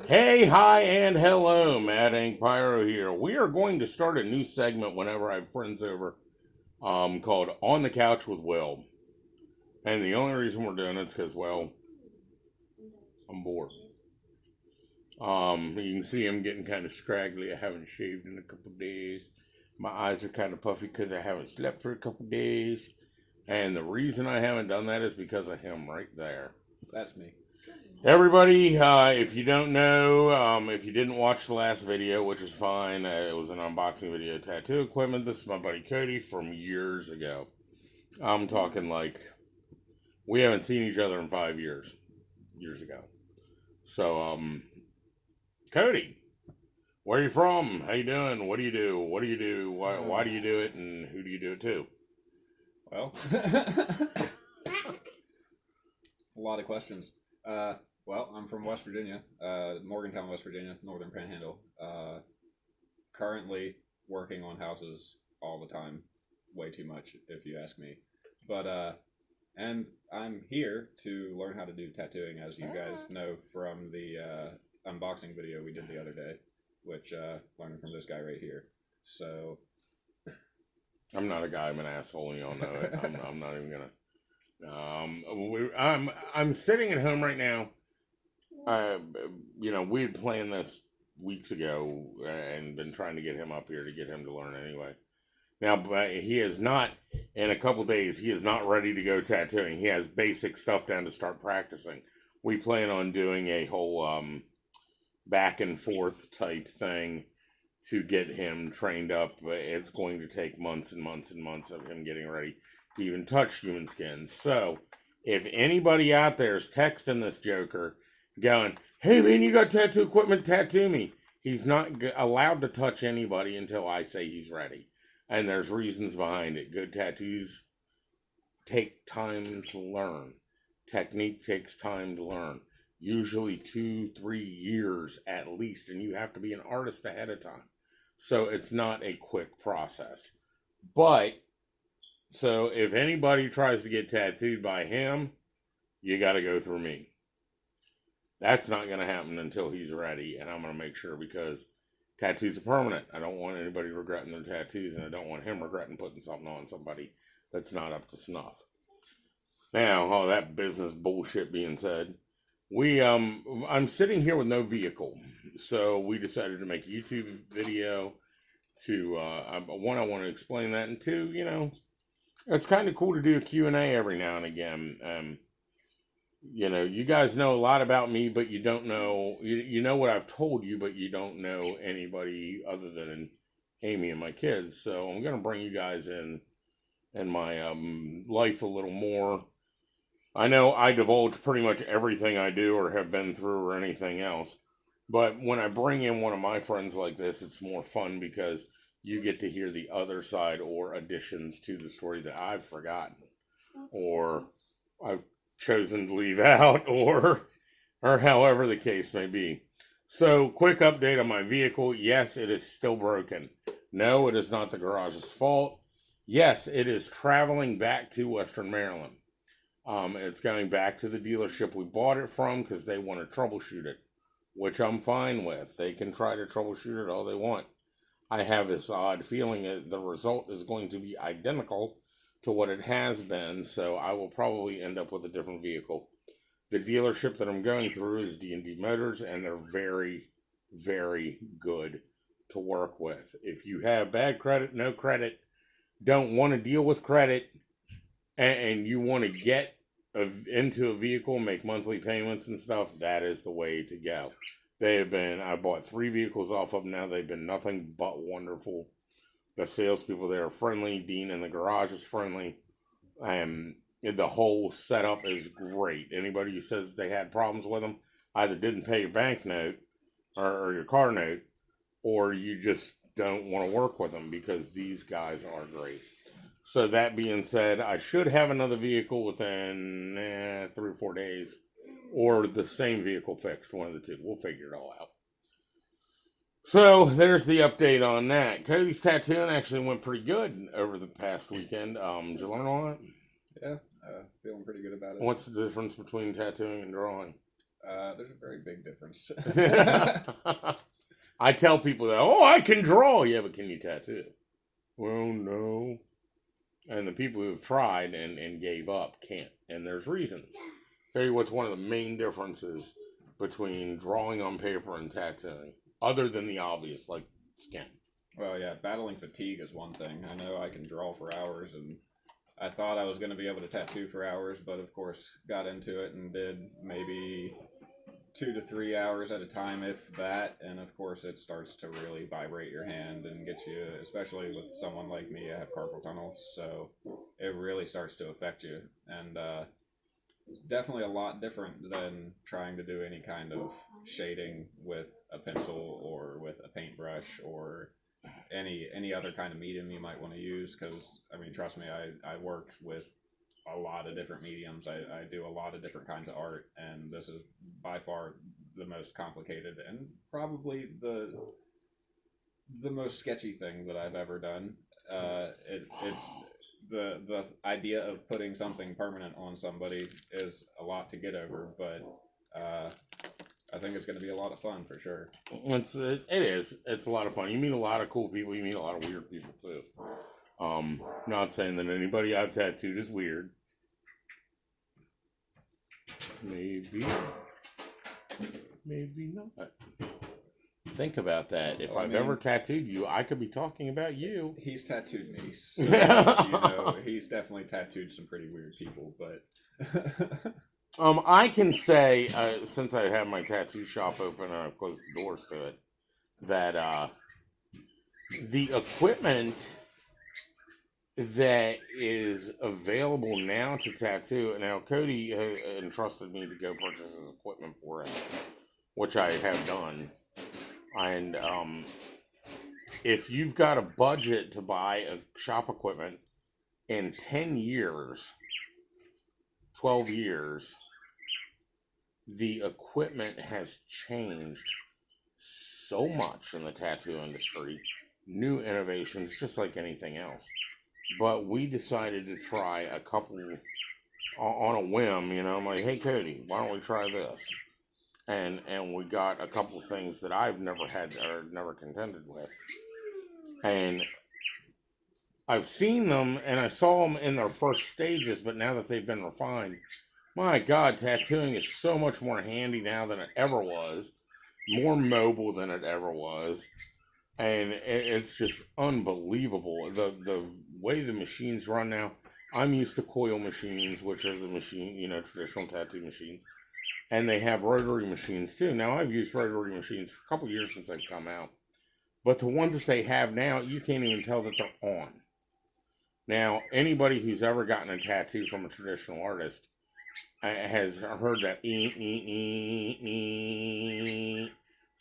Hey, hi, and hello, Mad Ink Pyro here. We are going to start a new segment whenever I have friends over, called On the Couch with Will. And the only reason we're doing it is because, well, I'm bored. You can see I'm getting kind of scraggly. I haven't shaved in a couple days. My eyes are kind of puffy because I haven't slept for a couple days. And the reason I haven't done that is because of him right there. That's me. Everybody, if you don't know, if you didn't watch the last video, which is fine, it was an unboxing video of tattoo equipment. This is my buddy Cody from years ago. I'm talking like, we haven't seen each other in 5 years. Years ago. So, Cody, where are you from? How you doing? What do you do? What do you do? Why do you do it? And who do you do it to? Well, a lot of questions. Well, I'm from West Virginia, Morgantown, West Virginia, Northern Panhandle. Currently working on houses all the time, way too much if you ask me. But and I'm here to learn how to do tattooing, as you guys know from the unboxing video we did the other day, which learning from this guy right here. So I'm not a guy. I'm an asshole. Y'all know it. I'm not even gonna. I'm sitting at home right now. We had planned this weeks ago and been trying to get him up here to get him to learn anyway. Now, but he is not, in a couple days, he is not ready to go tattooing. He has basic stuff down to start practicing. We plan on doing a whole back and forth type thing to get him trained up. It's going to take months and months and months of him getting ready to even touch human skin. So, if anybody out there is texting this joker going, hey man, you got tattoo equipment, tattoo me. He's not allowed to touch anybody until I say he's ready. And there's reasons behind it. Good tattoos take time to learn. Technique takes time to learn. Usually 2-3 years at least. And you have to be an artist ahead of time. So it's not a quick process. But, so if anybody tries to get tattooed by him, you got to go through me. That's not going to happen until he's ready, and I'm going to make sure, because tattoos are permanent. I don't want anybody regretting their tattoos, and I don't want him regretting putting something on somebody that's not up to snuff. Now, all that business bullshit being said, I'm sitting here with no vehicle, so we decided to make a YouTube video to, one, I want to explain that, and two, it's kind of cool to do a Q&A every now and again. You guys know a lot about me, but you don't know, you know what I've told you, but you don't know anybody other than Amy and my kids. So I'm going to bring you guys in my life a little more. I know I divulge pretty much everything I do or have been through or anything else. But when I bring in one of my friends like this, it's more fun because you get to hear the other side or additions to the story that I've forgotten or I've chosen to leave out, or however the case may be. So, quick update on my vehicle. Yes, it is still broken. No, it is not the garage's fault. Yes, it is traveling back to Western Maryland. It's going back to the dealership we bought it from because they want to troubleshoot it, which I'm fine with. They can try to troubleshoot it all they want. I have this odd feeling that the result is going to be identical to what it has been, so I will probably end up with a different vehicle. The dealership that I'm going through is D&D Motors, and they're very, very good to work with. If you have bad credit, no credit, don't want to deal with credit, and you want to get into a vehicle, make monthly payments and stuff, that is the way to go. I bought 3 vehicles off of them now. They've been nothing but wonderful. The salespeople there are friendly. Dean in the garage is friendly. And the whole setup is great. Anybody who says they had problems with them either didn't pay your bank note or your car note, or you just don't want to work with them, because these guys are great. So that being said, I should have another vehicle within 3 or 4 days, or the same vehicle fixed, one of the two. We'll figure it all out. So, there's the update on that. Cody's tattooing actually went pretty good over the past weekend. Did you learn all that? Yeah, feeling pretty good about it. What's the difference between tattooing and drawing? There's a very big difference. I tell people that, oh, I can draw. Yeah, but can you tattoo? Well, no. And the people who have tried and gave up can't. And there's reasons. Tell you what's one of the main differences between drawing on paper and tattooing, other than the obvious, like skin. Well, yeah, battling fatigue is one thing. I know I can draw for hours, and I thought I was going to be able to tattoo for hours, but of course got into it and did maybe 2 to 3 hours at a time, if that. And of course, it starts to really vibrate your hand and get you, especially with someone like me. I have carpal tunnel, so it really starts to affect you. And definitely a lot different than trying to do any kind of shading with a pencil or with a paintbrush or any other kind of medium you might want to use. Because I mean, trust me, I work with a lot of different mediums. I do a lot of different kinds of art, and this is by far the most complicated and probably the most sketchy thing that I've ever done. It's the idea of putting something permanent on somebody is a lot to get over, but I think it's going to be a lot of fun for sure. It is. It's a lot of fun. You meet a lot of cool people. You meet a lot of weird people too. Not saying that anybody I've tattooed is weird. Maybe not. Think about that. If I've ever tattooed you, I could be talking about you. He's tattooed me, so you know, he's definitely tattooed some pretty weird people. But I can say, since I have my tattoo shop open and I've closed the doors to it, that the equipment that is available now to tattoo, and now Cody entrusted me to go purchase his equipment for him, which I have done. And if you've got a budget to buy a shop equipment in 10 years, 12 years, the equipment has changed so much in the tattoo industry. New innovations, just like anything else. But we decided to try a couple on a whim, you know. I'm like, hey, Cody, why don't we try this? And we got a couple things that I've never had or never contended with. And I've seen them and I saw them in their first stages, but now that they've been refined, my God, tattooing is so much more handy now than it ever was. More mobile than it ever was. And it's just unbelievable. The way the machines run now. I'm used to coil machines, which are the machine, you know, traditional tattoo machines. And they have rotary machines too. Now, I've used rotary machines for a couple years since they've come out. But the ones that they have now, you can't even tell that they're on. Now, anybody who's ever gotten a tattoo from a traditional artist has heard that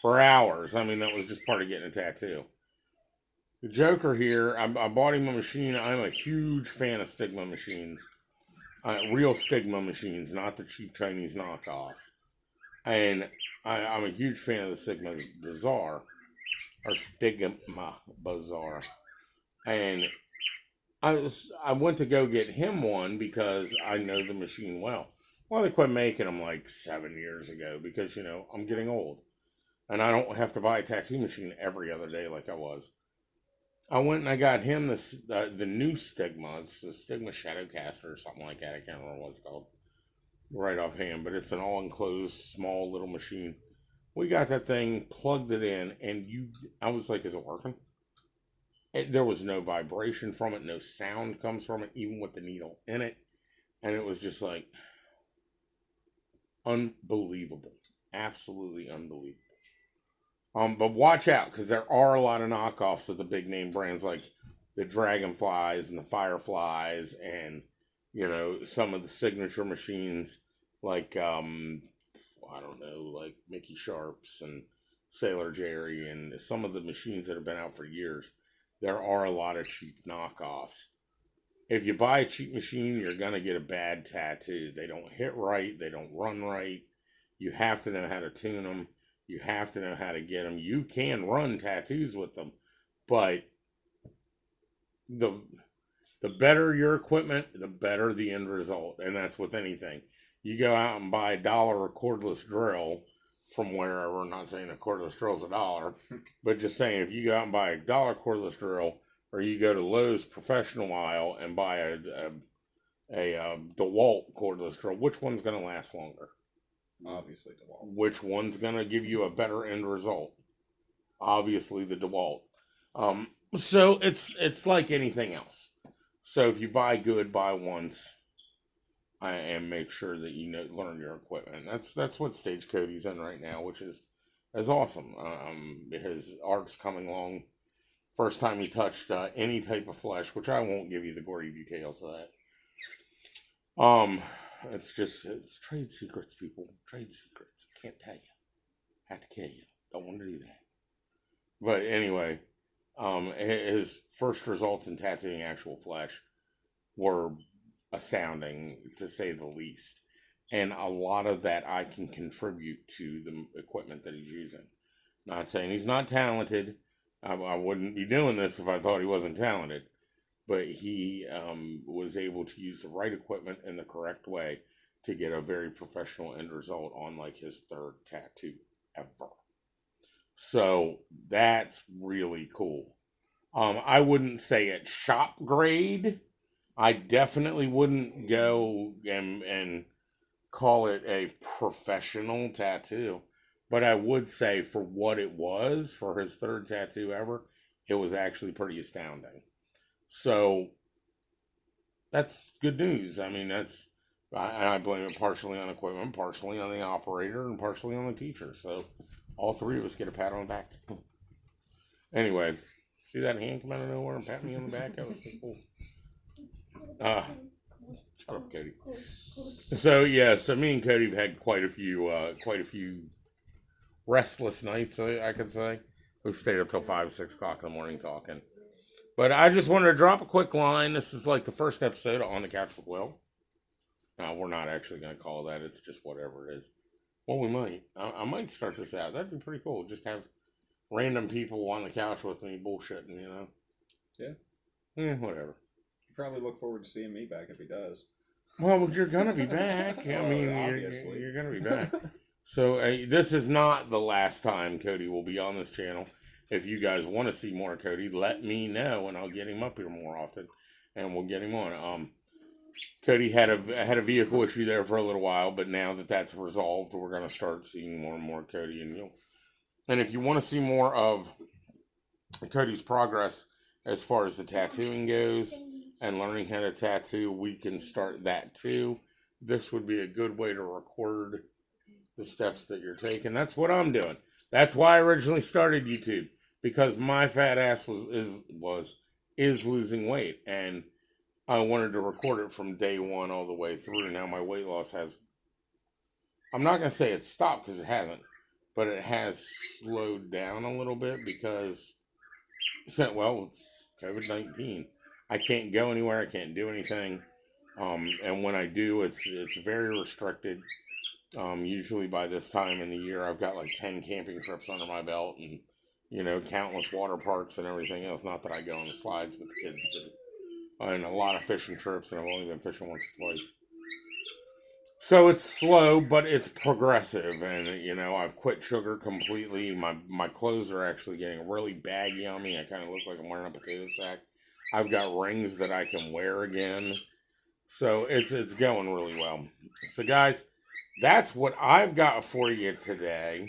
for hours. I mean, that was just part of getting a tattoo. The Joker here, I bought him a machine. I'm a huge fan of Stigma machines. Real Stigma machines, not the cheap Chinese knockoffs. And I'm a huge fan of the Stigma Bazaar. Or Stigma Bazaar. And I went to go get him one because I know the machine well. Well, they quit making them like 7 years ago because, you know, I'm getting old. And I don't have to buy a tattoo machine every other day like I was. I went and I got him the new Stigma. It's the Stigma Shadowcaster or something like that. I can't remember what it's called right offhand, but it's an all-enclosed, small little machine. We got that thing, plugged it in, and I was like, is it working? There was no vibration from it, no sound comes from it, even with the needle in it. And it was just like, unbelievable. Absolutely unbelievable. But watch out, because there are a lot of knockoffs of the big name brands like the Dragonflies and the Fireflies and, you know, some of the signature machines like, I don't know, like Mickey Sharps and Sailor Jerry and some of the machines that have been out for years. There are a lot of cheap knockoffs. If you buy a cheap machine, you're going to get a bad tattoo. They don't hit right. They don't run right. You have to know how to tune them. You have to know how to get them. You can run tattoos with them, but the better your equipment, the better the end result. And that's with anything. You go out and buy $1 cordless drill from wherever. I'm not saying a cordless drill is $1, but just saying if you go out and buy $1 cordless drill, or you go to Lowe's professional aisle and buy a DeWalt cordless drill, which one's going to last longer? Obviously, DeWalt. Which one's going to give you a better end result? Obviously, the DeWalt. So it's like anything else. So if you buy good, buy once, and make sure that you learn your equipment. That's what stage Cody's in right now, which is awesome. His art's coming along. First time he touched any type of flesh, which I won't give you the gory details of that. It's trade secrets, people. Trade secrets. Can't tell you. Have to kill you. Don't want to do that. But anyway, his first results in tattooing actual flesh were astounding, to say the least. And a lot of that I can contribute to the equipment that he's using. Not saying he's not talented. I wouldn't be doing this if I thought he wasn't talented. But he was able to use the right equipment in the correct way to get a very professional end result on like his third tattoo ever. So that's really cool. I wouldn't say it's shop grade. I definitely wouldn't go and call it a professional tattoo. But I would say for what it was, for his third tattoo ever, it was actually pretty astounding. So that's good news. I mean, I blame it partially on equipment, partially on the operator, and partially on the teacher. So all three of us get a pat on the back. Anyway, see that hand come out of nowhere and pat me on the back? That was so cool. Shut up, Cody. So yeah, so me and Cody have had quite a few restless nights, I could say. We've stayed up till 5, 6 o'clock in the morning talking. But I just wanted to drop a quick line. This is like the first episode of On the Couch with Will. Now, we're not actually going to call that. It's just whatever it is. Well, we might. I might start this out. That'd be pretty cool. Just have random people on the couch with me bullshitting, you know? Yeah. Yeah, whatever. You probably look forward to seeing me back if he does. Well, you're going to be back. I mean, obviously. you're going to be back. So, this is not the last time Cody will be on this channel. If you guys want to see more Cody, let me know, and I'll get him up here more often, and we'll get him on. Cody had a vehicle issue there for a little while, but now that that's resolved, we're going to start seeing more and more Cody. And if you want to see more of Cody's progress as far as the tattooing goes and learning how to tattoo, we can start that too. This would be a good way to record the steps that you're taking. That's what I'm doing. That's why I originally started YouTube, because my fat ass is losing weight, and I wanted to record it from day one all the way through. Now my weight loss has, I'm not going to say it's stopped because it hasn't, but it has slowed down a little bit because, well, it's COVID-19. I can't go anywhere. I can't do anything. And when I do, it's very restricted. Usually by this time in the year, I've got like 10 camping trips under my belt and, countless water parks and everything else. Not that I go on the slides, but the kids do. And a lot of fishing trips, and I've only been fishing once or twice. So it's slow, but it's progressive, and, I've quit sugar completely. My clothes are actually getting really baggy on me. I kind of look like I'm wearing a potato sack. I've got rings that I can wear again. So it's going really well. So, guys, that's what I've got for you today.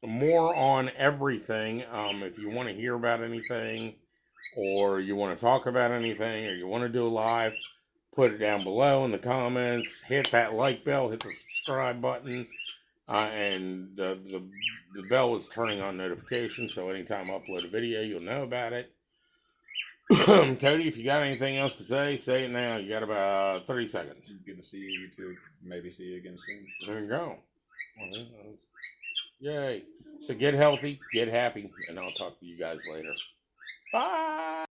More on everything. If you want to hear about anything, or you want to talk about anything, or you want to do a live, put it down below in the comments. Hit that like bell, hit the subscribe button, and the bell is turning on notifications, so anytime I upload a video, you'll know about it. Cody, if you got anything else to say it now. You got about 30 seconds. Good to see you too. Maybe see you again soon. There you go. Yay. So get healthy, get happy, and I'll talk to you guys later. Bye.